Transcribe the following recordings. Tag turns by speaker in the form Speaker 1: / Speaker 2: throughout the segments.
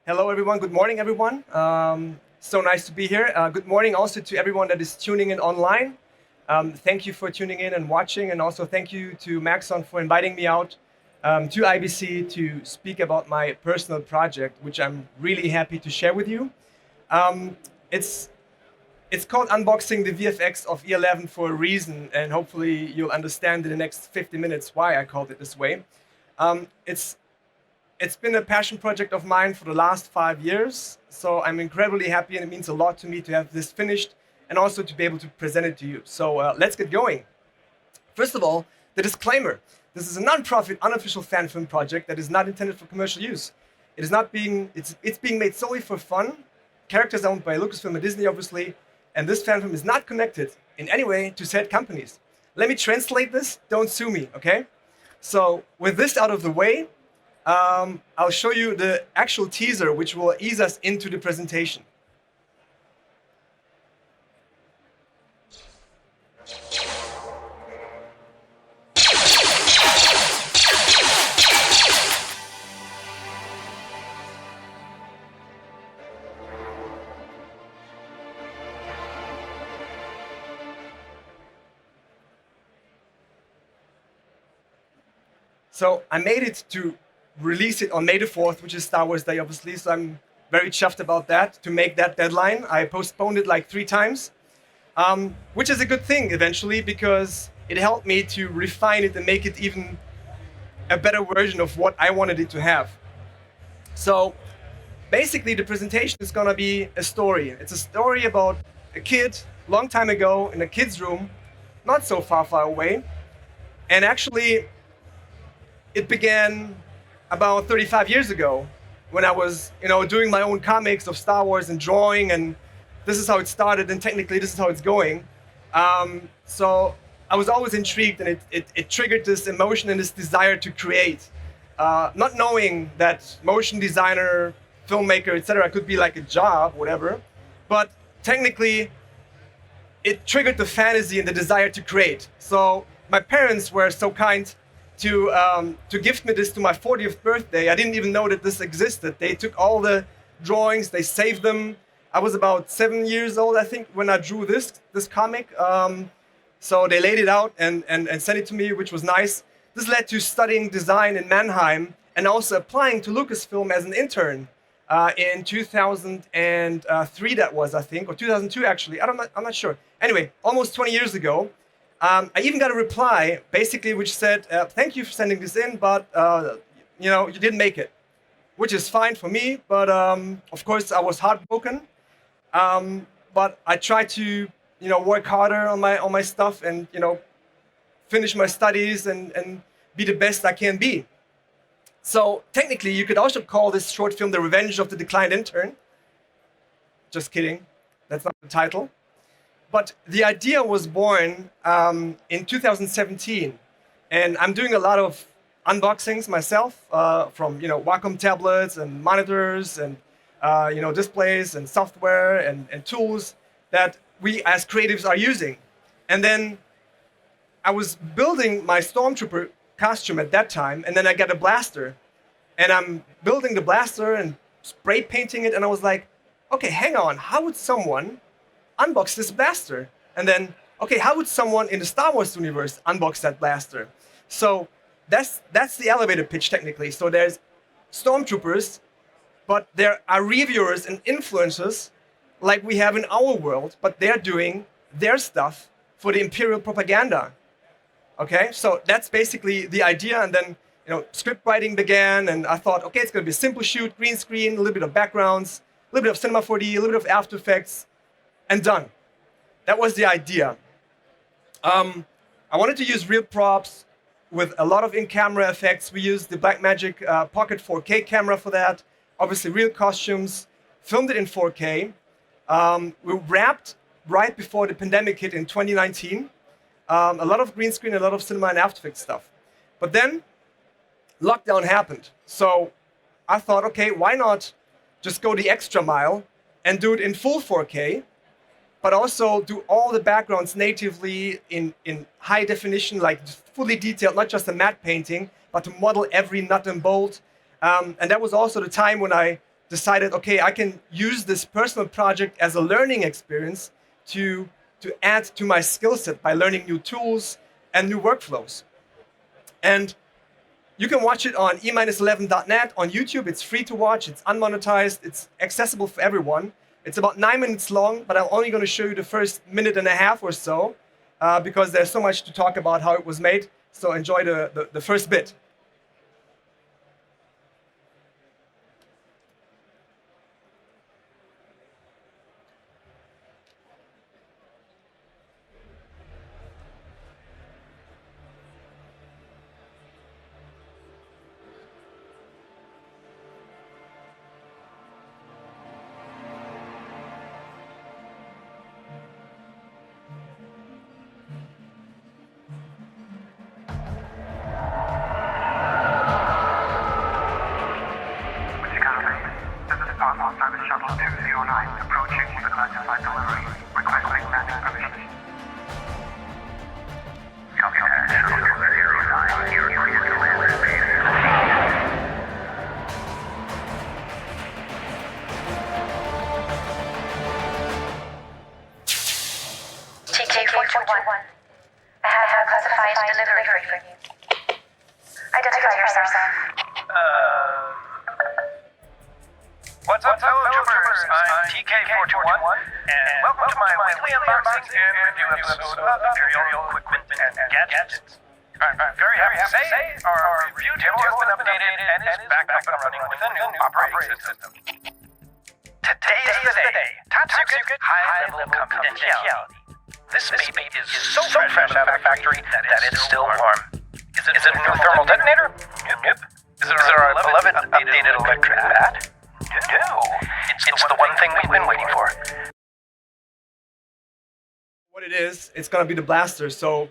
Speaker 1: Hello, everyone. Good morning, everyone. So nice to be here. Good morning also to everyone that is tuning in online. Thank you for tuning in and watching, and also thank you to Maxon for inviting me out to IBC to speak about my personal project, which I'm really happy to share with you. Um, it's it's called Unboxing the VFX of E-11 for a reason, and hopefully you'll understand in the next 50 minutes why I called it this way. Um, it's it's been a passion project of mine for the last 5 years, so I'm incredibly happy, and it means a lot to me to have this finished and also to be able to present it to you. So let's get going. First of all, the disclaimer. This is a non-profit, unofficial fan film project that is not intended for commercial use. It is not being, it's being made solely for fun. Characters owned by Lucasfilm and Disney, obviously, and this fan film is not connected in any way to said companies. Let me translate this. Don't sue me, okay? So with this out of the way, I'll show you the actual teaser, which will ease us into the presentation. So I made it to release it on May the 4th, which is Star Wars Day, obviously. So I'm very chuffed about that, to make that deadline. I postponed it like 3 times, which is a good thing eventually, because it helped me to refine it and make it even a better version of what I wanted it to have. So basically the presentation is gonna be a story. It's a story about a kid, long time ago, in a kid's room, not so far away. And actually, it began about 35 years ago when I was, doing my own comics of Star Wars and drawing, and this is how it started, and technically this is how it's going. So I was always intrigued, and it triggered this emotion and this desire to create. Not knowing that motion designer, filmmaker, etc. could be like a job, whatever, but technically it triggered the fantasy and the desire to create. So my parents were so kind to gift me this to my 40th birthday. I didn't even know that this existed. They took all the drawings, they saved them. I was about 7 years old, I think, when I drew this comic. So they laid it out and sent it to me, which was nice. This led to studying design in Mannheim and also applying to Lucasfilm as an intern in 2003, that was, I think, or 2002 actually. I'm not sure. Anyway, almost 20 years ago. I even got a reply, basically, which said, thank you for sending this in, but, you didn't make it, which is fine for me. But, of course, I was heartbroken. But I tried to, work harder on my stuff and, finish my studies and be the best I can be. So technically, you could also call this short film The Revenge of the Declined Intern. Just kidding. That's not the title. But the idea was born in 2017, and I'm doing a lot of unboxings myself from Wacom tablets and monitors and displays and software and tools that we as creatives are using. And then I was building my Stormtrooper costume at that time, and then I got a blaster, and I'm building the blaster and spray painting it, and I was like, okay, hang on, how would someone unbox this blaster? And then, okay, how would someone in the Star Wars universe unbox that blaster? So that's the elevator pitch technically. So there's Stormtroopers, but there are reviewers and influencers like we have in our world, but they're doing their stuff for the Imperial propaganda. Okay, so that's basically the idea. And then, script writing began, and I thought, okay, it's gonna be a simple shoot, green screen, a little bit of backgrounds, a little bit of Cinema 4D, a little bit of After Effects, and done. That was the idea. I wanted to use real props with a lot of in-camera effects. We used the Blackmagic Pocket 4K camera for that. Obviously, real costumes. Filmed it in 4K. We wrapped right before the pandemic hit in 2019. A lot of green screen, a lot of cinema and After Effects stuff. But then lockdown happened. So I thought, okay, why not just go the extra mile and do it in full 4K, but also do all the backgrounds natively in high definition, like fully detailed, not just a matte painting, but to model every nut and bolt. And that was also the time when I decided, okay, I can use this personal project as a learning experience to add to my skill set by learning new tools and new workflows. And you can watch it on e-11.net on YouTube. It's free to watch. It's unmonetized. It's accessible for everyone. It's about 9 minutes long, but I'm only going to show you the first minute and a half or so because there's so much to talk about how it was made. So enjoy the first bit.
Speaker 2: I have a classified delivery for you. Identify yourself.
Speaker 3: What's up, fellow troopers? I'm TK421, and welcome to my weekly unboxing and review episode of Imperial Equipment and Gadgets. I'm very happy to say our review table has been updated and is back up and running with a new operating system. Today is the day. Top secret, high-level confidentiality. This baby is so fresh out of the factory that it's still warm. Is it a new thermal detonator? Nope. Is it our beloved updated electric bat? No. It's the one thing we've been waiting for.
Speaker 1: What it is, it's going to be the blaster. So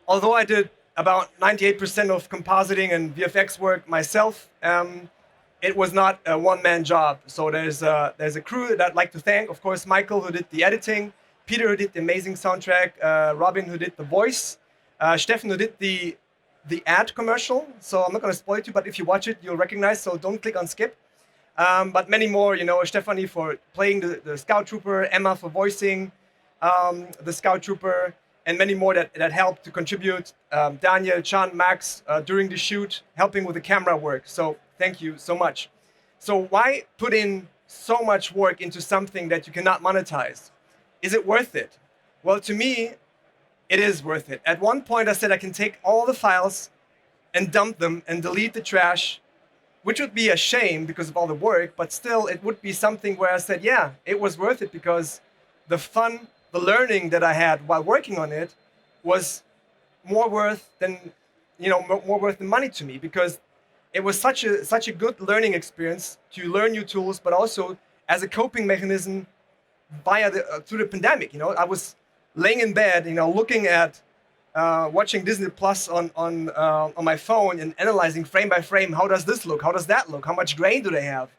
Speaker 1: although I did about 98% of compositing and VFX work myself, it was not a one-man job. So there's a crew that I'd like to thank. Of course, Michael, who did the editing, Peter, who did the amazing soundtrack, Robin, who did the voice, Stefan, who did the ad commercial. So I'm not going to spoil it to you, but if you watch it, you'll recognize, so don't click on skip. But many more, Stephanie for playing the Scout Trooper, Emma for voicing the Scout Trooper, and many more that helped to contribute. Daniel, Chan, Max, during the shoot, helping with the camera work. So thank you so much. So why put in so much work into something that you cannot monetize? Is it worth it? Well, to me, it is worth it. At one point, I said I can take all the files and dump them and delete the trash, which would be a shame because of all the work, but still it would be something where I said, yeah, it was worth it because the fun, the learning that I had while working on it was more worth than, more worth than money to me, because it was such a good learning experience to learn new tools, but also as a coping mechanism through the pandemic. I was laying in bed, looking at watching Disney Plus on my phone and analyzing frame by frame. How does this look? How does that look? How much grain do they have?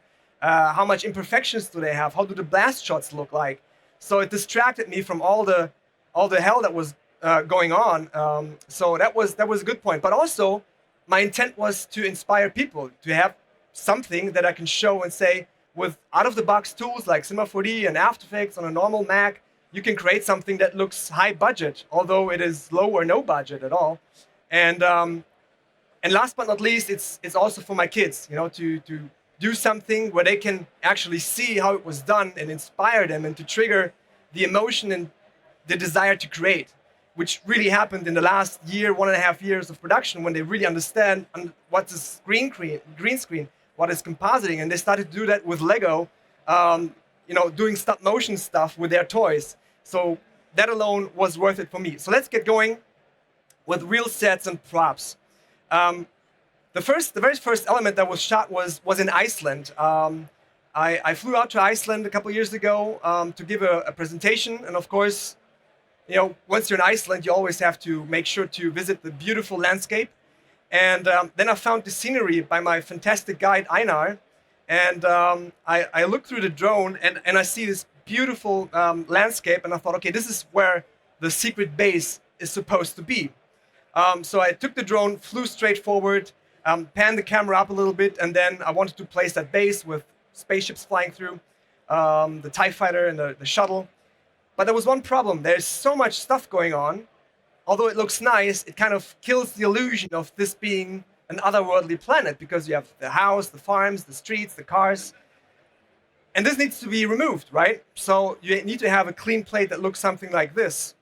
Speaker 1: How much imperfections do they have? How do the blast shots look like? So it distracted me from all the hell that was going on. So that was a good point. But also, my intent was to inspire people to have something that I can show and say, with out-of-the-box tools like Cinema 4D and After Effects on a normal Mac, you can create something that looks high budget, although it is low or no budget at all. And last but not least, it's also for my kids, to do something where they can actually see how it was done and inspire them and to trigger the emotion and the desire to create, which really happened in the last year, 1.5 years of production, when they really understand what's a green screen, what is compositing, and they started to do that with Lego, doing stop motion stuff with their toys. So that alone was worth it for me. So let's get going with real sets and props. The very first element that was shot was in Iceland. I flew out to Iceland a couple years ago to give a presentation, and of course, once you're in Iceland, you always have to make sure to visit the beautiful landscape. And then I found the scenery by my fantastic guide, Einar. And I looked through the drone and I see this beautiful landscape. And I thought, okay, this is where the secret base is supposed to be. So I took the drone, flew straight forward, panned the camera up a little bit. And then I wanted to place that base with spaceships flying through, the TIE fighter and the shuttle. But there was one problem. There's so much stuff going on. Although it looks nice, it kind of kills the illusion of this being an otherworldly planet, because you have the house, the farms, the streets, the cars. And this needs to be removed, right? So you need to have a clean plate that looks something like this.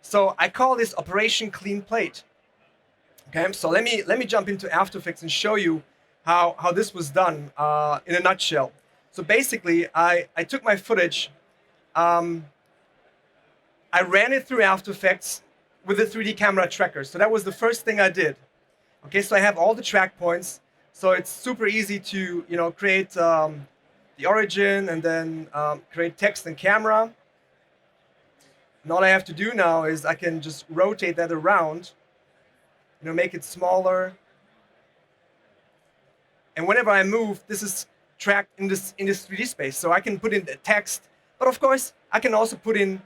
Speaker 1: So I call this Operation Clean Plate. Okay, so let me jump into After Effects and show you how this was done in a nutshell. So basically, I took my footage, I ran it through After Effects with a 3D camera tracker. So that was the first thing I did. Okay, so I have all the track points. So it's super easy to create the origin and then create text and camera. And all I have to do now is I can just rotate that around, make it smaller. And whenever I move, this is tracked in this 3D space. So I can put in the text, but of course I can also put in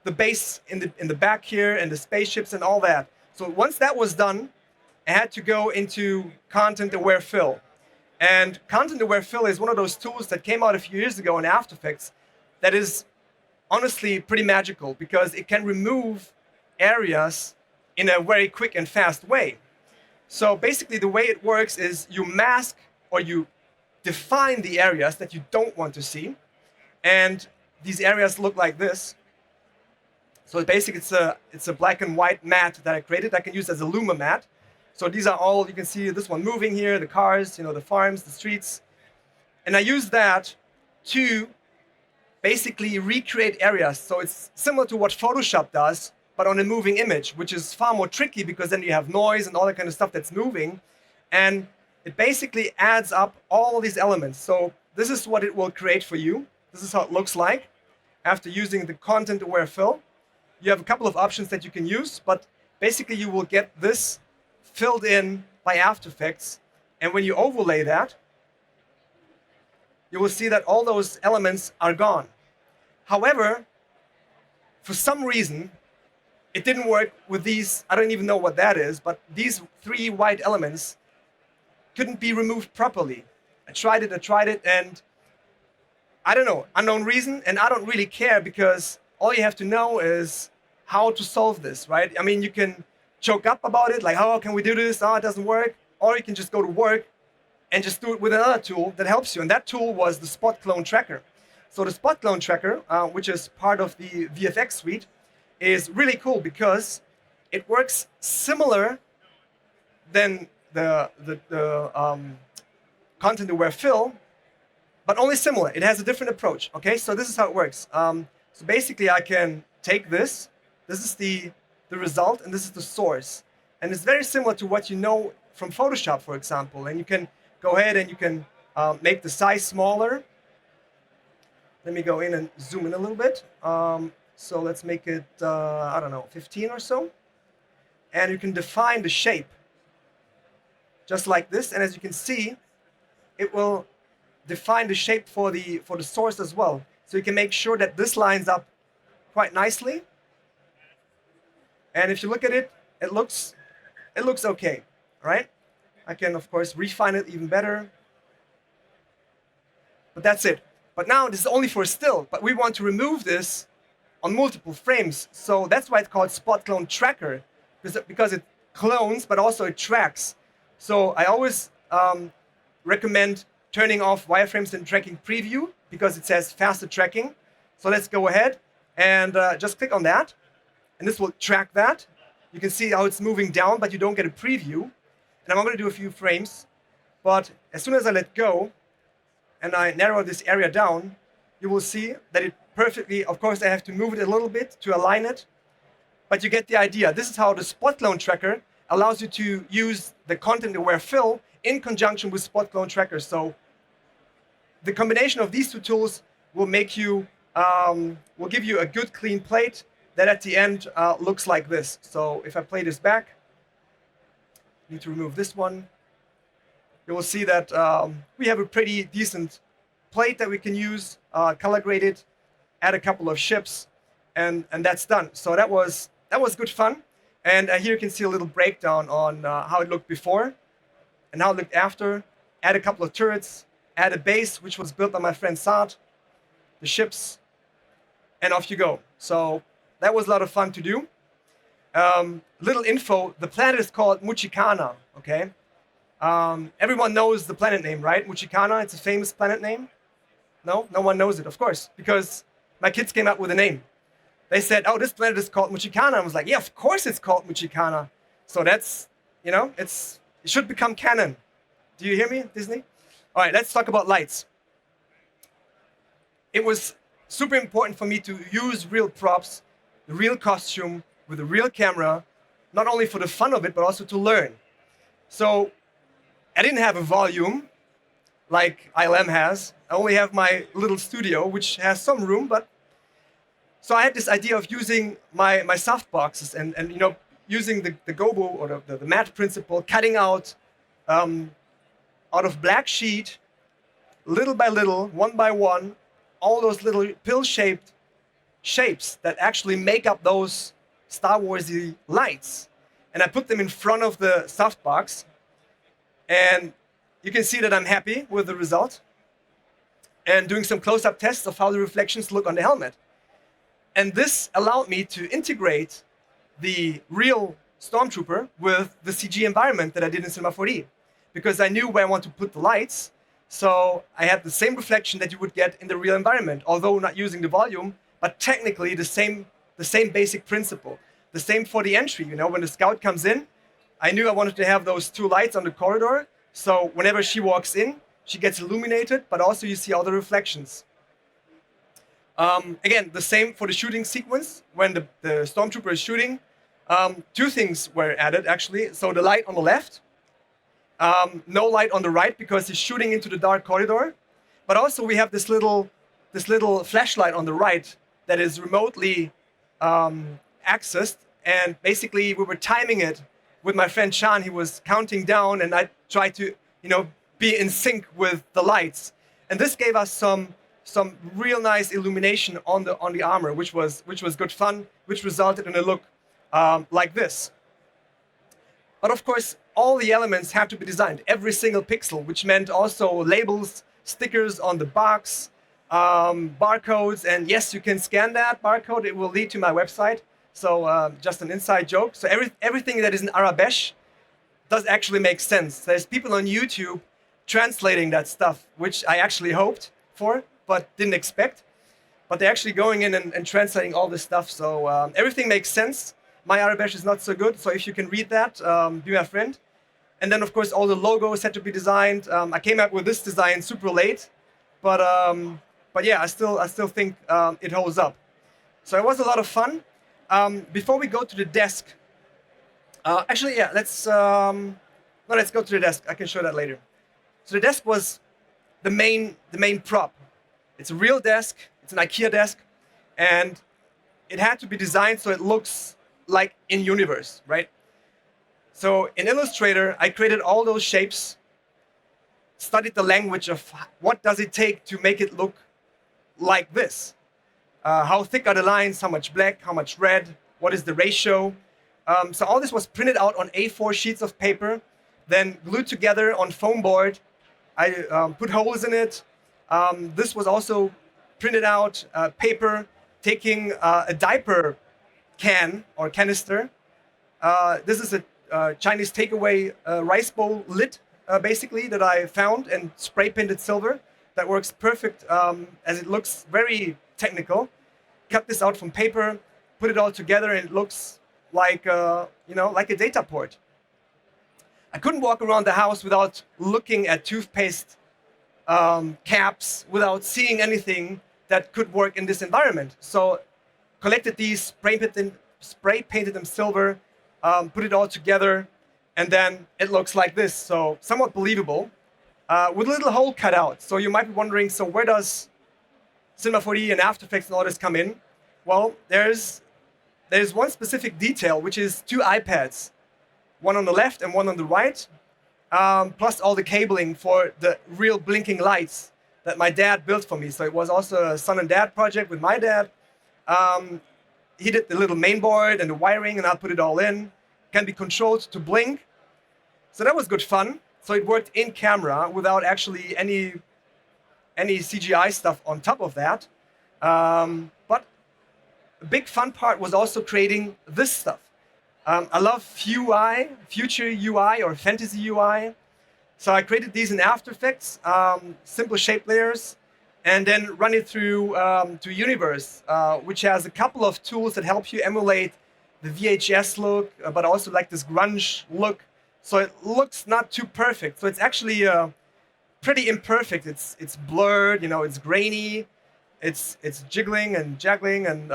Speaker 1: the base in the back here and the spaceships and all that. So once that was done, I had to go into Content Aware Fill. And Content Aware Fill is one of those tools that came out a few years ago in After Effects that is honestly pretty magical, because it can remove areas in a very quick and fast way. So basically the way it works is you mask or you define the areas that you don't want to see. And these areas look like this. So basically it's a black and white mat that I created. I can use as a Luma mat. So these are all, you can see this one moving here, the cars, the farms, the streets. And I use that to basically recreate areas. So it's similar to what Photoshop does, but on a moving image, which is far more tricky, because then you have noise and all that kind of stuff that's moving. And it basically adds up all these elements. So this is what it will create for you. This is how it looks like after using the Content Aware Fill. You have a couple of options that you can use, but basically you will get this filled in by After Effects. And when you overlay that, you will see that all those elements are gone. However, for some reason, it didn't work with these, I don't even know what that is, but these 3 white elements couldn't be removed properly. I tried it, and I don't know, unknown reason, and I don't really care, because all you have to know is how to solve this, right? I mean, you can choke up about it, like, oh, can we do this? Oh, it doesn't work. Or you can just go to work and just do it with another tool that helps you. And that tool was the Spot Clone Tracker. So the Spot Clone Tracker, which is part of the VFX suite, is really cool because it works similar than the Content Aware Fill, but only similar. It has a different approach. Okay, so this is how it works. So basically, I can take this. This is the result, and this is the source. And it's very similar to what you know from Photoshop, for example. And you can go ahead and you can make the size smaller. Let me go in and zoom in a little bit. So let's make it, I don't know, 15 or so. And you can define the shape just like this. And as you can see, it will define the shape for the source as well. So you can make sure that this lines up quite nicely. And if you look at it, it looks okay, right? I can, of course, refine it even better. But that's it. But now this is only for still, but we want to remove this on multiple frames. So that's why it's called Spot Clone Tracker, because it clones, but also it tracks. So I always recommend turning off wireframes and tracking preview, because it says faster tracking. So let's go ahead and just click on that. And this will track that. You can see how it's moving down, but you don't get a preview. And I'm going to do a few frames. But as soon as I let go and I narrow this area down, you will see that it perfectly, of course, I have to move it a little bit to align it. But you get the idea. This is how the Spot Clone Tracker allows you to use the Content Aware Fill in conjunction with Spot Clone Tracker. So the combination of these two tools will make you, will give you a good clean plate that at the end looks like this. So if I play this back, I need to remove this one. You will see that we have a pretty decent plate that we can use, color graded, add a couple of ships, and that's done. So that was good fun. And here you can see a little breakdown on how it looked before and how it looked after. Add a couple of turrets, add a base, which was built by my friend Saad, the ships, and off you go. So that was a lot of fun to do. Little info, the planet is called Muchicana, okay? Everyone knows the planet name, right? Muchicana, it's a famous planet name. No? No one knows it, of course, because my kids came up with a name. They said, oh, this planet is called Muchicana. I was like, yeah, of course it's called Muchicana. So that's, it should become canon. Do you hear me, Disney? All right, let's talk about lights. It was super important for me to use real props, the real costume, with a real camera, not only for the fun of it, but also to learn. So I didn't have a volume like ILM has. I only have my little studio, which has some room, but so I had this idea of using my softboxes and using the gobo or the matte principle, cutting out of black sheet, little by little, one by one, all those little pill-shaped shapes that actually make up those Star Warsy lights. And I put them in front of the softbox, and you can see that I'm happy with the result, and doing some close-up tests of how the reflections look on the helmet. And this allowed me to integrate the real Stormtrooper with the CG environment that I did in Cinema 4D, because I knew where I want to put the lights. So I had the same reflection that you would get in the real environment, although not using the volume, but technically the same basic principle. The same for the entry, when the scout comes in, I knew I wanted to have those two lights on the corridor. So whenever she walks in, she gets illuminated, but also you see all the reflections. Again, the same for the shooting sequence. When the Stormtrooper is shooting, two things were added, actually. So the light on the left, no light on the right because he's shooting into the dark corridor. But also we have this little flashlight on the right that is remotely accessed. And basically we were timing it with my friend Sean. He was counting down, and I tried to, be in sync with the lights. And this gave us some real nice illumination on the armor, which was good fun, which resulted in a look like this. But of course, all the elements have to be designed, every single pixel, which meant also labels, stickers on the box, barcodes, and yes, you can scan that barcode. It will lead to my website. So just an inside joke. So everything that is in Arabesh does actually make sense. There's people on YouTube translating that stuff, which I actually hoped for, but didn't expect. But they're actually going in and translating all this stuff. So everything makes sense. My Arabesh is not so good. So if you can read that, be my friend. And then, of course, all the logos had to be designed. I came up with this design super late. But yeah, I still think it holds up. So it was a lot of fun. Before we go to the desk, actually, yeah, let's go to the desk. I can show that later. So the desk was the main prop. It's a real desk. It's an IKEA desk, and it had to be designed so it looks like in universe, right? So in Illustrator, I created all those shapes, studied the language of what does it take to make it look like this. How thick are the lines, how much black, how much red, what is the ratio. So all this was printed out on A4 sheets of paper, then glued together on foam board. I put holes in it. This was also printed out paper, taking a diaper can or canister. This is a Chinese takeaway rice bowl lid, basically, that I found and spray painted silver. That works perfect, as it looks very technical. Cut this out from paper, put it all together, and it looks like like a data port. I couldn't walk around the house without looking at toothpaste caps, without seeing anything that could work in this environment. So collected these, spray painted them silver, put it all together, and then it looks like this. So somewhat believable, with a little hole cut out. So you might be wondering, so where does Cinema 4D and After Effects and all this come in? Well, there's one specific detail, which is two iPads, one on the left and one on the right, plus all the cabling for the real blinking lights that my dad built for me. So it was also a son and dad project with my dad. He did the little main board and the wiring, and I'll put it all in. Can be controlled to blink. So that was good fun. So it worked in camera without actually any any CGI stuff on top of that. But a big fun part was also creating this stuff. I love UI, future UI or fantasy UI. So I created these in After Effects, simple shape layers, and then run it through to Universe, which has a couple of tools that help you emulate the VHS look, but also like this grunge look. So it looks not too perfect. So it's actually pretty imperfect. It's blurred, it's grainy, it's jiggling and juggling, and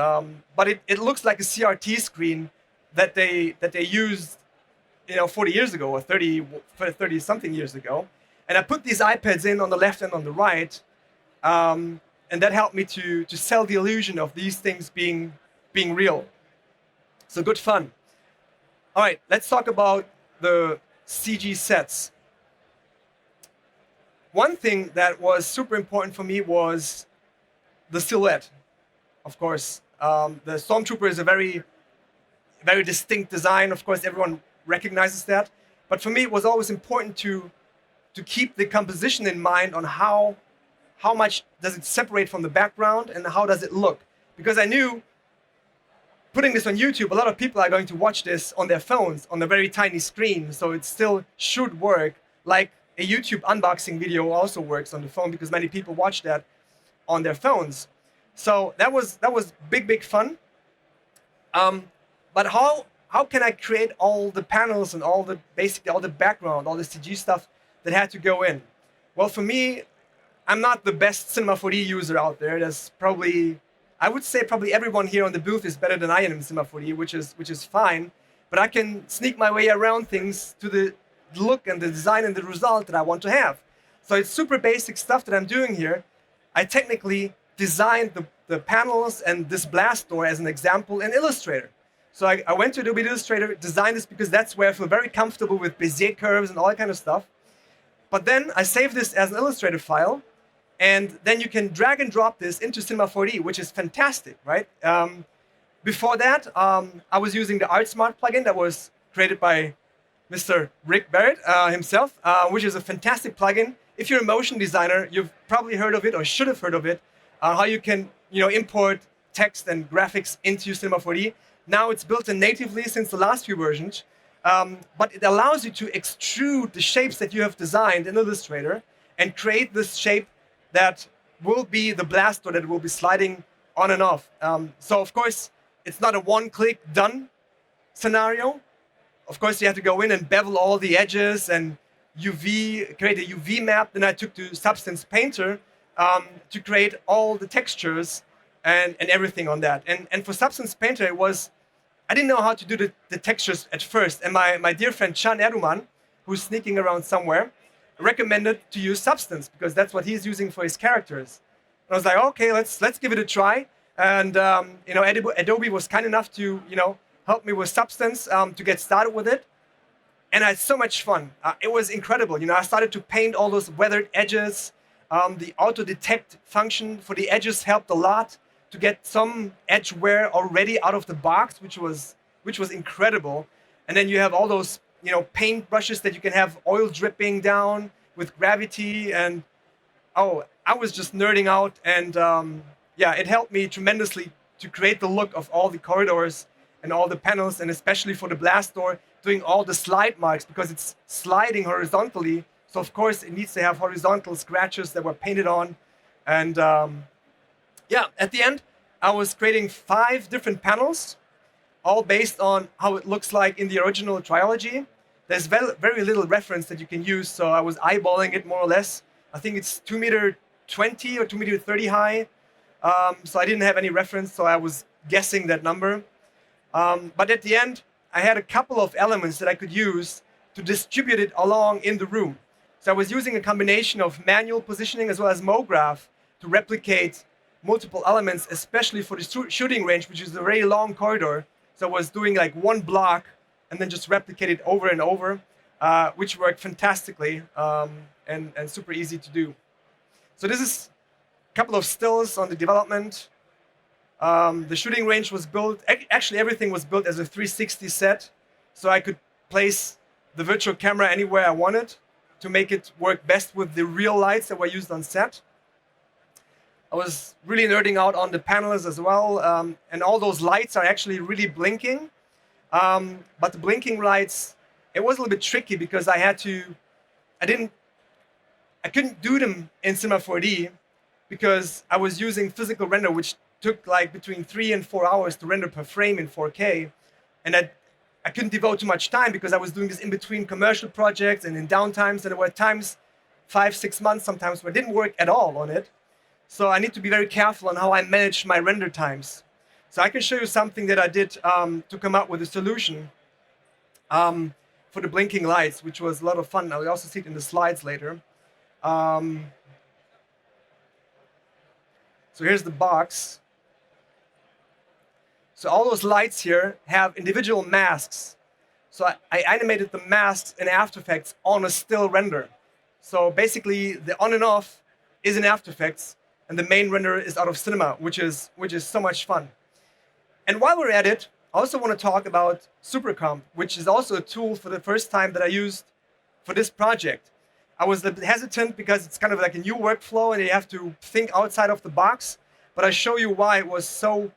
Speaker 1: but it looks like a CRT screen that they used 40 years ago or 30 something years ago. And I put these iPads in on the left and on the right, and that helped me to sell the illusion of these things being real. So good fun. All right, let's talk about the CG sets. One thing that was super important for me was the silhouette. Of course, the Stormtrooper is a very, very distinct design. Of course, everyone recognizes that. But for me, it was always important to keep the composition in mind on how much does it separate from the background and how does it look. Because I knew putting this on YouTube, a lot of people are going to watch this on their phones on a very tiny screen. So it still should work. Like a YouTube unboxing video also works on the phone because many people watch that on their phones. So that was big fun. But how can I create all the panels and basically all the background, all the CG stuff that had to go in? Well, for me, I'm not the best Cinema 4D user out there. There's I would say probably everyone here on the booth is better than I am in Cinema 4D, which is fine. But I can sneak my way around things to the look and the design and the result that I want to have. So it's super basic stuff that I'm doing here. I technically designed the panels and this blast door as an example in Illustrator. So I went to Adobe Illustrator, designed this because that's where I feel very comfortable with Bezier curves and all that kind of stuff. But then I saved this as an Illustrator file, and then you can drag and drop this into Cinema 4D, which is fantastic, right? Before that, I was using the ArtSmart plugin that was created by Mr. Rick Barrett himself, which is a fantastic plugin. If you're a motion designer, you've probably heard of it or should have heard of it, how you can import text and graphics into Cinema 4D. Now it's built in natively since the last few versions, but it allows you to extrude the shapes that you have designed in Illustrator and create this shape that will be the blast door that will be sliding on and off. So of course, it's not a one-click done scenario. Of course, you have to go in and bevel all the edges and create a UV map. Then I took to Substance Painter to create all the textures and everything on that. And for Substance Painter, I didn't know how to do the textures at first. And my dear friend Can Eruman, who's sneaking around somewhere, recommended to use Substance because that's what he's using for his characters. And I was like, okay, let's give it a try. And Adobe was kind enough to help me with Substance to get started with it. And I had so much fun. It was incredible. I started to paint all those weathered edges. The auto detect function for the edges helped a lot to get some edge wear already out of the box, which was incredible. And then you have all those paint brushes that you can have oil dripping down with gravity. And I was just nerding out. And it helped me tremendously to create the look of all the corridors and all the panels, and especially for the blast door, doing all the slide marks because it's sliding horizontally. So of course it needs to have horizontal scratches that were painted on. And at the end, I was creating 5 different panels, all based on how it looks like in the original trilogy. There's very little reference that you can use, so I was eyeballing it more or less. I think it's 2.20 meters or 2.30 meters high. So I didn't have any reference, so I was guessing that number. But at the end, I had a couple of elements that I could use to distribute it along in the room. So I was using a combination of manual positioning as well as MoGraph to replicate multiple elements, especially for the shooting range, which is a very long corridor. So I was doing like one block and then just replicate it over and over, which worked fantastically and super easy to do. So this is a couple of stills on the development. The shooting range was built, actually everything was built as a 360 set, so I could place the virtual camera anywhere I wanted to make it work best with the real lights that were used on set. I was really nerding out on the panels as well, and all those lights are actually really blinking. But the blinking lights, it was a little bit tricky because I couldn't do them in Cinema 4D because I was using physical render, which took like between 3 and 4 hours to render per frame in 4K, and I couldn't devote too much time because I was doing this in between commercial projects and in downtimes, and there were times 5-6 months sometimes where it didn't work at all on it. So I need to be very careful on how I manage my render times. So I can show you something that I did to come up with a solution for the blinking lights, which was a lot of fun. I'll also see it in the slides later. So here's the box. So all those lights here have individual masks. So I animated the masks in After Effects on a still render. So basically the on and off is in After Effects and the main render is out of Cinema, which is so much fun. And while we're at it, I also want to talk about SuperComp, which is also a tool for the first time that I used for this project. I was a bit hesitant because it's kind of like a new workflow and you have to think outside of the box, but I show you why it was so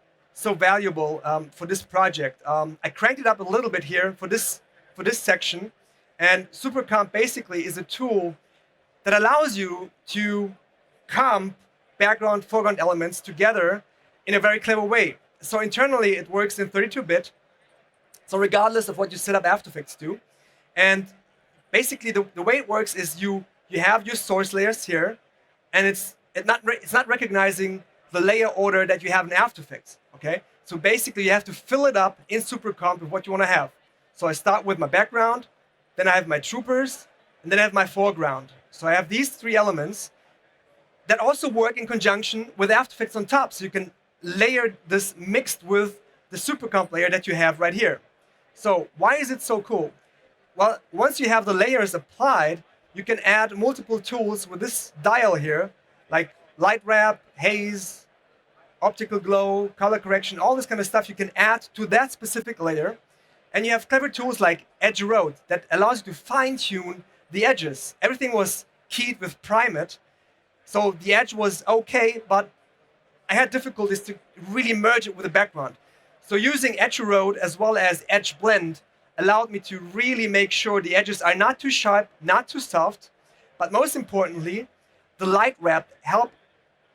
Speaker 1: valuable for this project. I cranked it up a little bit here for this section, and SuperComp basically is a tool that allows you to comp background, foreground elements together in a very clever way. So internally, it works in 32-bit. So regardless of what you set up After Effects to, and basically the way it works is you have your source layers here, and it's not recognizing the layer order that you have in After Effects. Okay, so basically you have to fill it up in SuperComp with what you want to have. So I start with my background, then I have my troopers, and then I have my foreground. So I have these three elements that also work in conjunction with After Effects on top. So you can layer this mixed with the SuperComp layer that you have right here. So why is it so cool? Well, once you have the layers applied, you can add multiple tools with this dial here, like light wrap, haze, optical glow, color correction, all this kind of stuff you can add to that specific layer. And you have clever tools like Edge Road that allows you to fine-tune the edges. Everything was keyed with Primate, so the edge was okay, but I had difficulties to really merge it with the background. So using Edge Road as well as Edge Blend allowed me to really make sure the edges are not too sharp, not too soft, but most importantly, the light wrap helped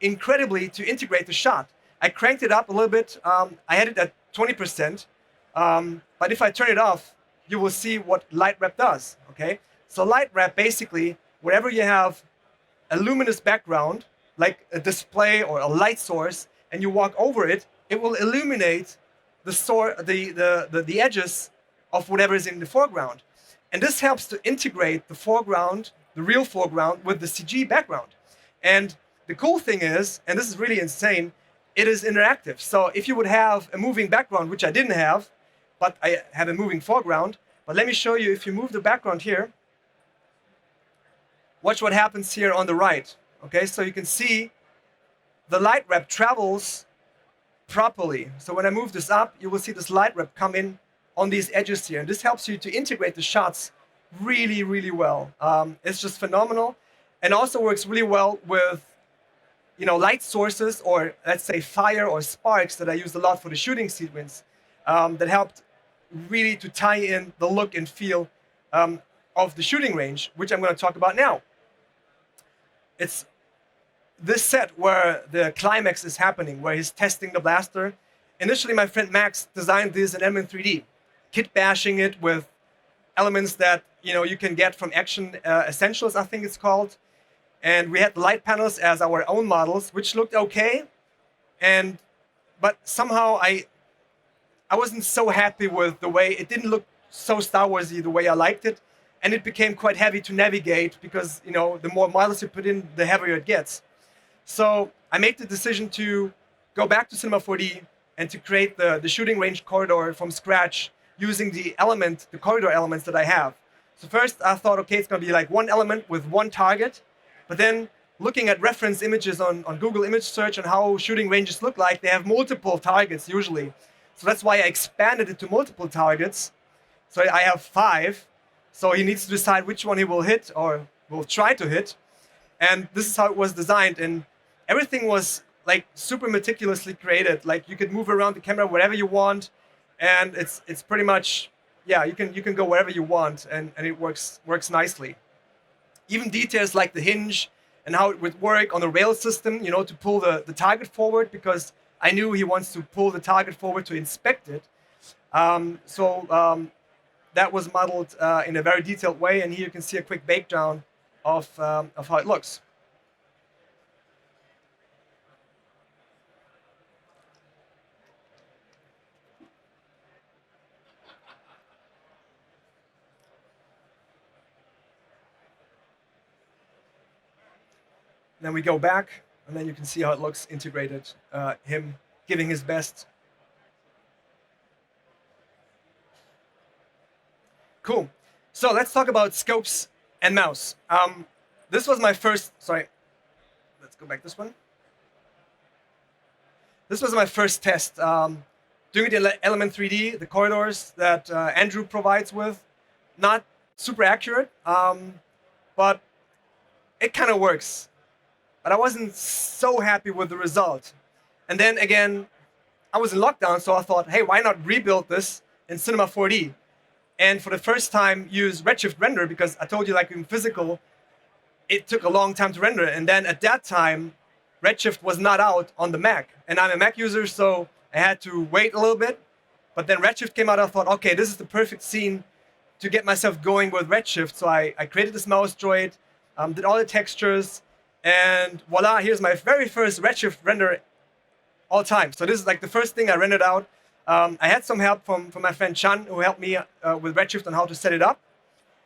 Speaker 1: incredibly to integrate the shot. I cranked it up a little bit. I had it at 20%, but if I turn it off, you will see what light wrap does. Okay, so light wrap basically, wherever you have a luminous background, like a display or a light source, and you walk over it, it will illuminate the edges of whatever is in the foreground. And this helps to integrate the foreground, the real foreground, with the CG background. And the cool thing is, and this is really insane, it is interactive. So if you would have a moving background, which I didn't have, but I have a moving foreground, but let me show you, if you move the background here, watch what happens here on the right. Okay, so you can see the light wrap travels properly. So when I move this up, you will see this light wrap come in on these edges here. And this helps you to integrate the shots really, really well. It's just phenomenal. And also works really well with, light sources, or let's say fire or sparks that I used a lot for the shooting sequence, that helped really to tie in the look and feel of the shooting range, which I'm going to talk about now. It's this set where the climax is happening, where he's testing the blaster. Initially, my friend Max designed this in Element 3D, kit bashing it with elements that you can get from Action Essentials, I think it's called. And we had the light panels as our own models, which looked okay. But somehow I wasn't so happy with the way it didn't look so Star Warsy the way I liked it. And it became quite heavy to navigate because, the more models you put in, the heavier it gets. So I made the decision to go back to Cinema 4D and to create the shooting range corridor from scratch using the corridor elements that I have. So first I thought, okay, it's going to be like one element with one target. But then looking at reference images on Google Image Search and how shooting ranges look like, they have multiple targets usually. So that's why I expanded it to multiple targets. So I have 5. So he needs to decide which one he will hit or will try to hit. And this is how it was designed. And everything was like super meticulously created. Like you could move around the camera wherever you want, and it's pretty much, yeah, you can go wherever you want, and it works nicely. Even details like the hinge and how it would work on the rail system, you know, to pull the target forward, because I knew he wants to pull the target forward to inspect it. That was modeled in a very detailed way, and here you can see a quick breakdown of how it looks. Then we go back, and then you can see how it looks integrated, him giving his best. Cool. So let's talk about scopes and mouse. This was my first, sorry, let's go back this one. This was my first test. Doing it in Element 3D, the corridors that Andrew provides with, not super accurate, but it kind of works. But I wasn't so happy with the result. And then again, I was in lockdown, so I thought, hey, why not rebuild this in Cinema 4D? And for the first time, use Redshift render, because I told you, like in physical, it took a long time to render. And then at that time, Redshift was not out on the Mac. And I'm a Mac user, so I had to wait a little bit. But then Redshift came out, I thought, okay, this is the perfect scene to get myself going with Redshift. So I created this mouse droid, did all the textures, and voila, here's my very first Redshift render all time. So this is like the first thing I rendered out. I had some help from my friend Chan, who helped me with Redshift on how to set it up.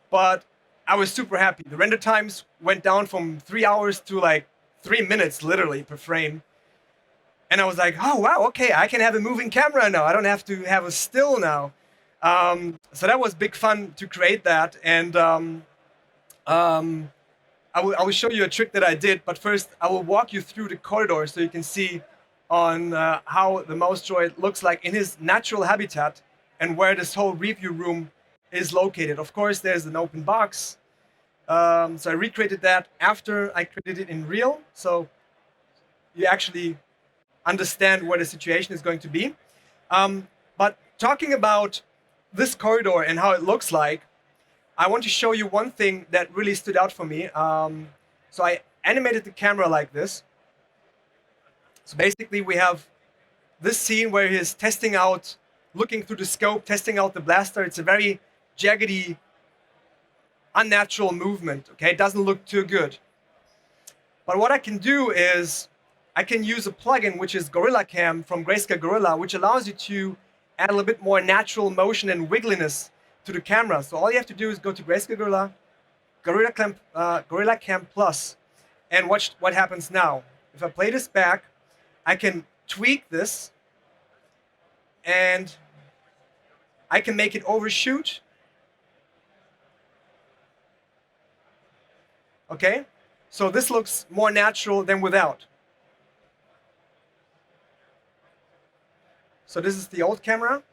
Speaker 1: But I was super happy. The render times went down from 3 hours to like 3 minutes, literally, per frame. And I was like, oh, wow, okay, I can have a moving camera now. I don't have to have a still now. So that was big fun to create that. And I will show you a trick that I did, but first I will walk you through the corridor so you can see on how the mouse droid looks like in his natural habitat and where this whole review room is located. Of course, there's an open box. So I recreated that after I created it in real, so you actually understand where the situation is going to be. But talking about this corridor and how it looks like, I want to show you one thing that really stood out for me. So I animated the camera like this. So basically we have this scene where he's testing out, looking through the scope, testing out the blaster. It's a very jaggedy, unnatural movement, okay? It doesn't look too good. But what I can do is I can use a plugin, which is Gorilla Cam from Grayscale Gorilla, which allows you to add a little bit more natural motion and wiggliness to the camera. So all you have to do is go to Grayscale Gorilla, Gorilla Cam Plus, and watch what happens now. If I play this back, I can tweak this, and I can make it overshoot. Okay, so this looks more natural than without. So this is the old camera.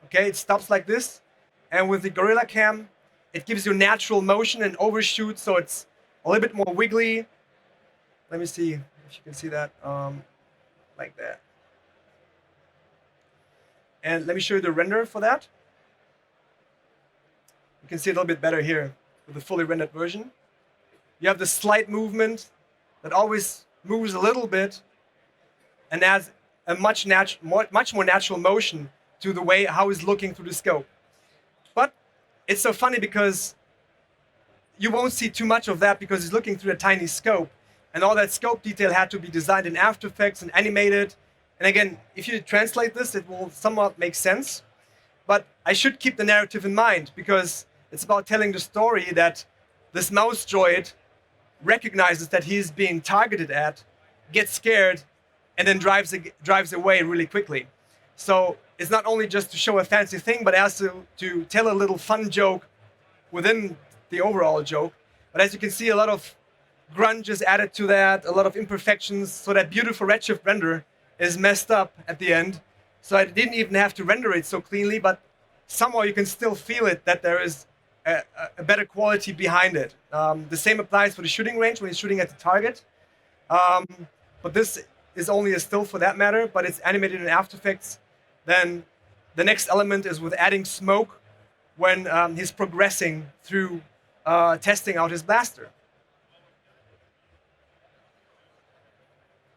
Speaker 1: Okay, it stops like this, and with the Gorilla Cam, it gives you natural motion and overshoot, so it's a little bit more wiggly. Let me see if you can see that, like that. And let me show you the render for that. You can see it a little bit better here with the fully rendered version. You have the slight movement that always moves a little bit and adds a much more natural motion to the way how he's looking through the scope. But it's so funny because you won't see too much of that because he's looking through a tiny scope, and all that scope detail had to be designed in After Effects and animated. And again, if you translate this, it will somewhat make sense. But I should keep the narrative in mind because it's about telling the story that this mouse droid recognizes that he's being targeted at, gets scared, and then drives away really quickly. So it's not only just to show a fancy thing, but also to tell a little fun joke within the overall joke. But as you can see, a lot of grunge is added to that, a lot of imperfections, so that beautiful Redshift render is messed up at the end. So I didn't even have to render it so cleanly, but somehow you can still feel it, that there is a better quality behind it. The same applies for the shooting range when he's shooting at the target. But this is only a still for that matter, but it's animated in After Effects. Then the next element is with adding smoke when he's progressing through testing out his blaster.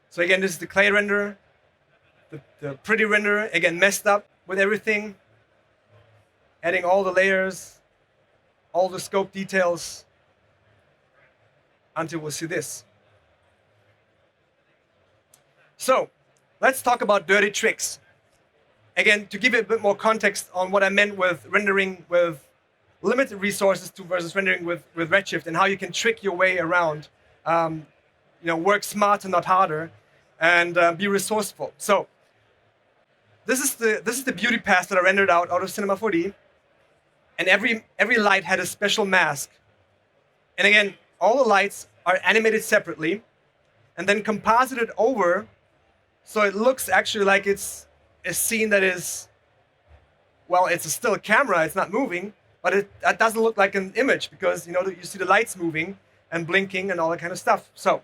Speaker 1: So again, this is the clay render, the pretty render, again messed up with everything, adding all the layers, all the scope details, until we'll see this. So let's talk about dirty tricks. Again, to give you a bit more context on what I meant with rendering with limited resources versus rendering with Redshift, and how you can trick your way around, work smarter, not harder, and be resourceful. So this is the beauty pass that I rendered out of Cinema 4D, and every light had a special mask. And again, all the lights are animated separately, and then composited over, so it looks actually like it's a scene that is, well, it's still a camera, it's not moving, but it doesn't look like an image, because you see the lights moving and blinking and all that kind of stuff. So,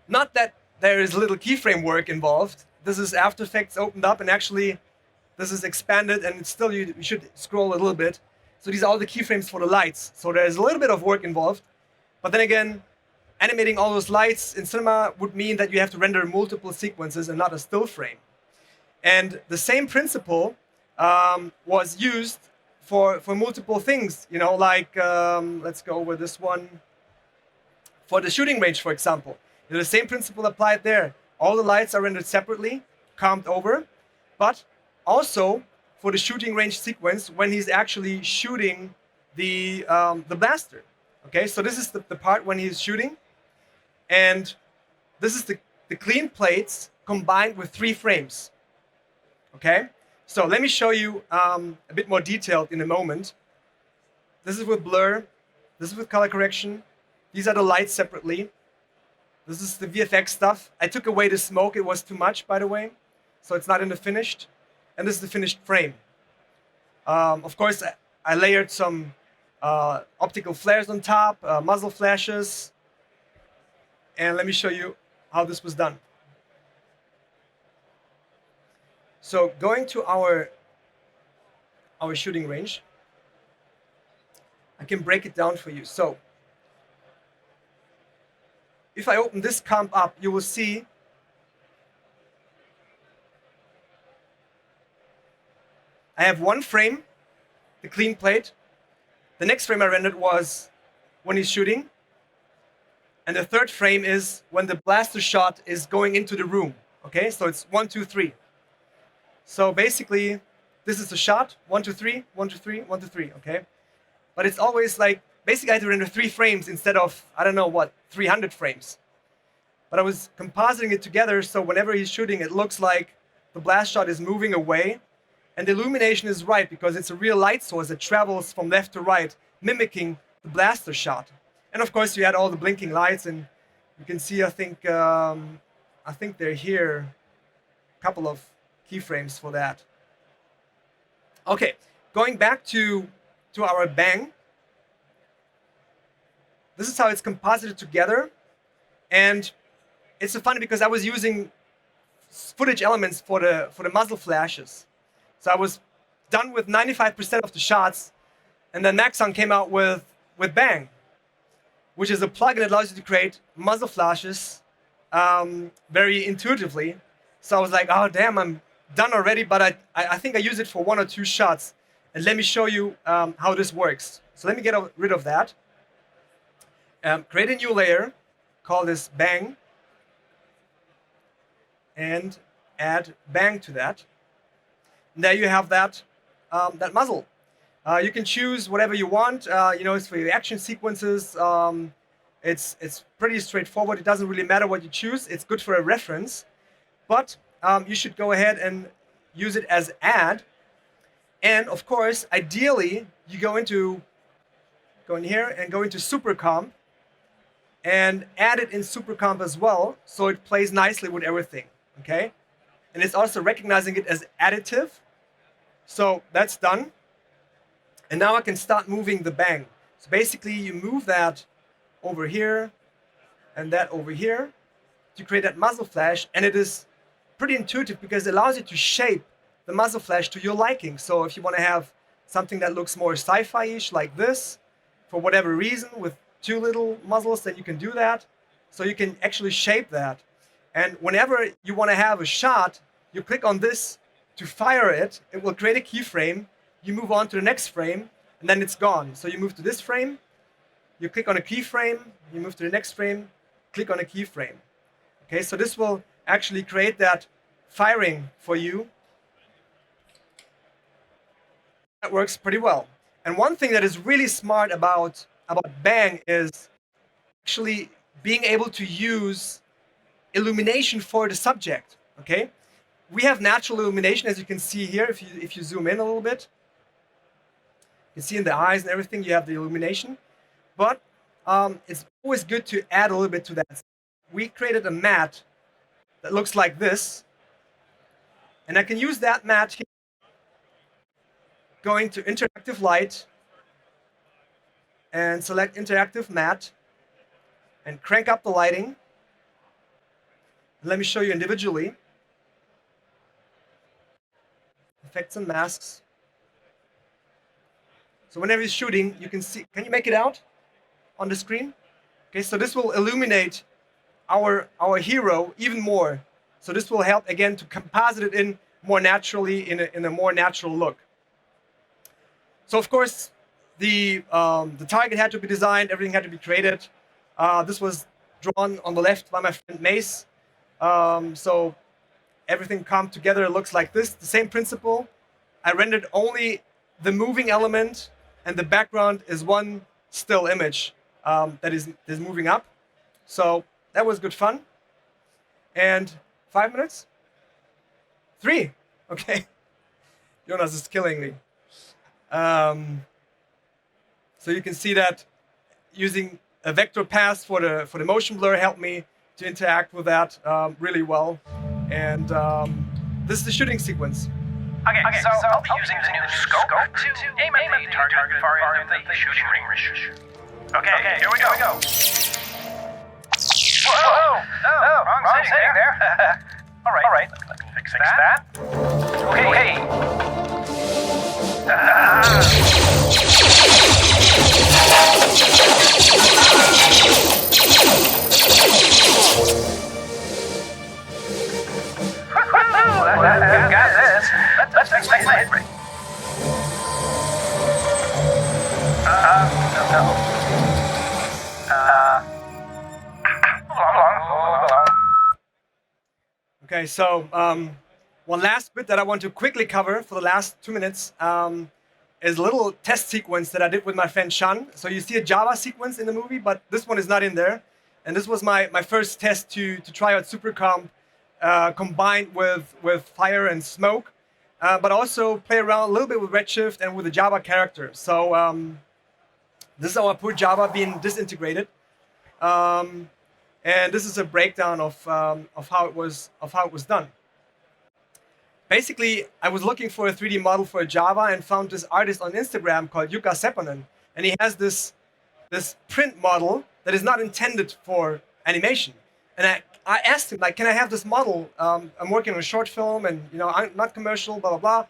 Speaker 1: not that there is little keyframe work involved. This is After Effects opened up, and actually this is expanded, and it's still, you should scroll a little bit. So these are all the keyframes for the lights. So there's a little bit of work involved, but then again, animating all those lights in cinema would mean that you have to render multiple sequences and not a still frame. And the same principle was used for multiple things, like, let's go over this one. For the shooting range, for example, the same principle applied there. All the lights are rendered separately, comped over, but also for the shooting range sequence when he's actually shooting the blaster. Okay, so this is the part when he's shooting, and this is the clean plates combined with 3 frames. Okay, so let me show you a bit more detailed in a moment. This is with blur, this is with color correction. These are the lights separately. This is the VFX stuff. I took away the smoke, it was too much, by the way, so it's not in the finished. And this is the finished frame. Of course, I layered some optical flares on top, muzzle flashes, and let me show you how this was done. So going to our shooting range, I can break it down for you. So if I open this comp up, you will see I have 1 frame, the clean plate. The next frame I rendered was when he's shooting. And the 3rd frame is when the blaster shot is going into the room. Okay, so it's 1, 2, 3. So basically, this is the shot, 1, 2, 3, 1, 2, 3, 1, 2, 3, okay? But it's always like, basically I had to render 3 frames instead of, I don't know what, 300 frames. But I was compositing it together, so whenever he's shooting, it looks like the blast shot is moving away, and the illumination is right, because it's a real light source that travels from left to right, mimicking the blaster shot. And of course, you had all the blinking lights, and you can see, I think they're here, a couple of keyframes for that. Okay, going back to our bang. This is how it's composited together, and it's so funny because I was using footage elements for the muzzle flashes. So I was done with 95% of the shots, and then Maxon came out with Bang, which is a plugin that allows you to create muzzle flashes very intuitively. So I was like, oh damn, I'm done already, but I think I use it for 1 or 2 shots. And let me show you how this works. So let me get rid of that. Create a new layer, call this Bang, and add Bang to that. And there you have that muzzle. You can choose whatever you want. It's for your action sequences. It's pretty straightforward. It doesn't really matter what you choose. It's good for a reference. But you should go ahead and use it as add. And of course, ideally, you go in here and go into Super Comp and add it in Super Comp as well, so it plays nicely with everything. Okay? And it's also recognizing it as additive. So that's done. And now I can start moving the bang. So basically you move that over here and that over here to create that muzzle flash, and it is pretty intuitive because it allows you to shape the muzzle flash to your liking. So if you want to have something that looks more sci-fi-ish like this, for whatever reason, with two little muzzles, then you can do that. So you can actually shape that. And whenever you want to have a shot, you click on this to fire it. It will create a keyframe. You move on to the next frame, and then it's gone. So you move to this frame, you click on a keyframe, you move to the next frame, click on a keyframe. Okay, so this will actually create that firing for you. That works pretty well. And one thing that is really smart about Bang is actually being able to use illumination for the subject. Okay, we have natural illumination, as you can see here. If you zoom in a little bit, you see in the eyes and everything, you have the illumination. But it's always good to add a little bit to that. We created a matte that looks like this, and I can use that matte here. Going to interactive light and select interactive matte and crank up the lighting. Let me show you individually. Effects and masks. So whenever you're shooting, you can see, can you make it out on the screen? Okay, so this will illuminate our hero even more. So this will help again to composite it in more naturally, in a more natural look. So of course, the target had to be designed, everything had to be created. This was drawn on the left by my friend Mace. So everything come together, it looks like this, the same principle. I rendered only the moving element, and the background is one still image that is moving up. So that was good fun. And 5 minutes? 3, okay. Jonas is killing me. So you can see that using a vector pass for the motion blur helped me to interact with that really well. And this is the shooting sequence.
Speaker 3: Okay, so I'll be using the new scope to aim at the target far end of the shooting range. Okay, here we go. Whoa! Oh, wrong setting there. All right. Fix that. Okay. Got this. Let's fix my hit rate. No. Hold on.
Speaker 1: Okay, so one last bit that I want to quickly cover for the last 2 minutes is a little test sequence that I did with my friend Shan. So you see a Java sequence in the movie, but this one is not in there. And this was my first test to try out SuperComp combined with fire and smoke, but also play around a little bit with Redshift and with the Java character. So this is our poor Java being disintegrated. And this is a breakdown of how it was done. Basically, I was looking for a 3D model for a Java and found this artist on Instagram called Jukka Sepponen, and he has this print model that is not intended for animation. And I asked him, like, can I have this model? I'm working on a short film, and I'm not commercial, blah blah blah.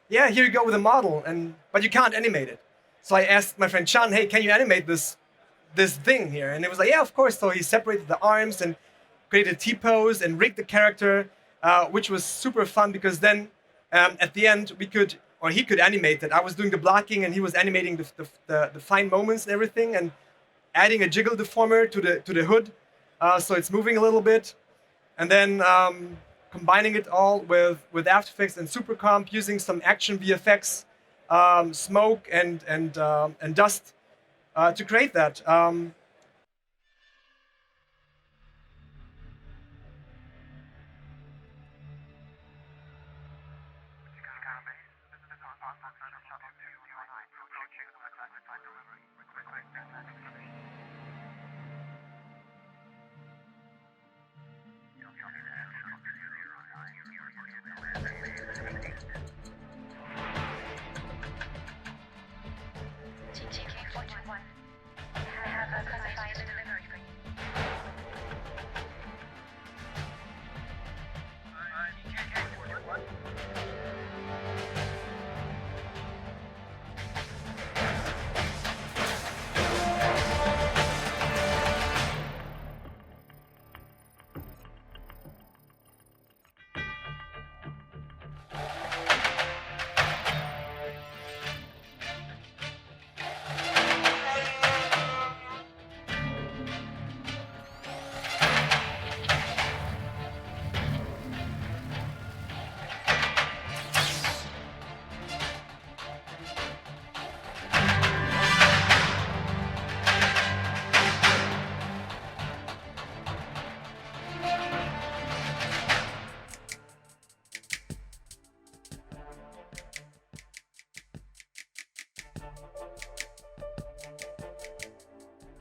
Speaker 1: Yeah, here you go with a model, but you can't animate it. So I asked my friend Chan, hey, can you animate this thing here? And it was like, yeah, of course. So he separated the arms and created a T-pose and rigged the character, which was super fun because then at the end he could animate it. I was doing the blocking and he was animating the fine moments and everything, and adding a jiggle deformer to the hood, so it's moving a little bit, and then combining it all with After Effects and SuperComp, using some action VFX, smoke and dust to create that.
Speaker 2: classified delivery for you.
Speaker 3: I'm TK41.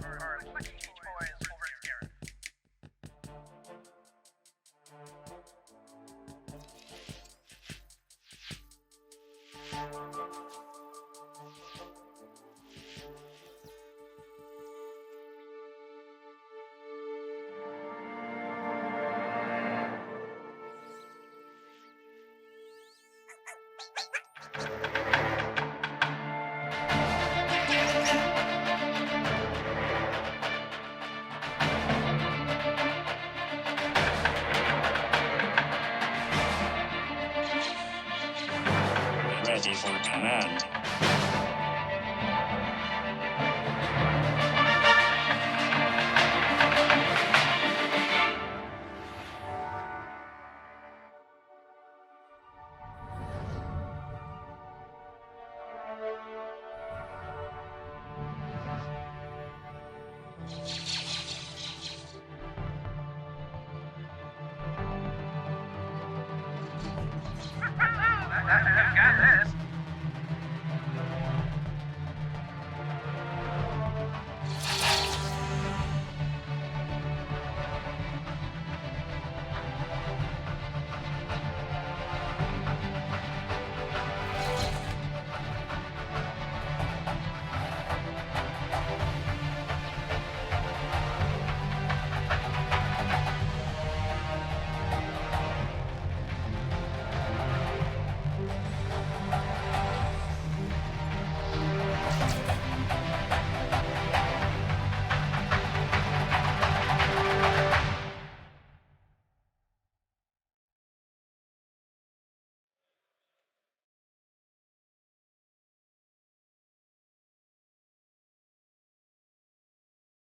Speaker 3: Our quick teach boys over here.
Speaker 4: Ready for command.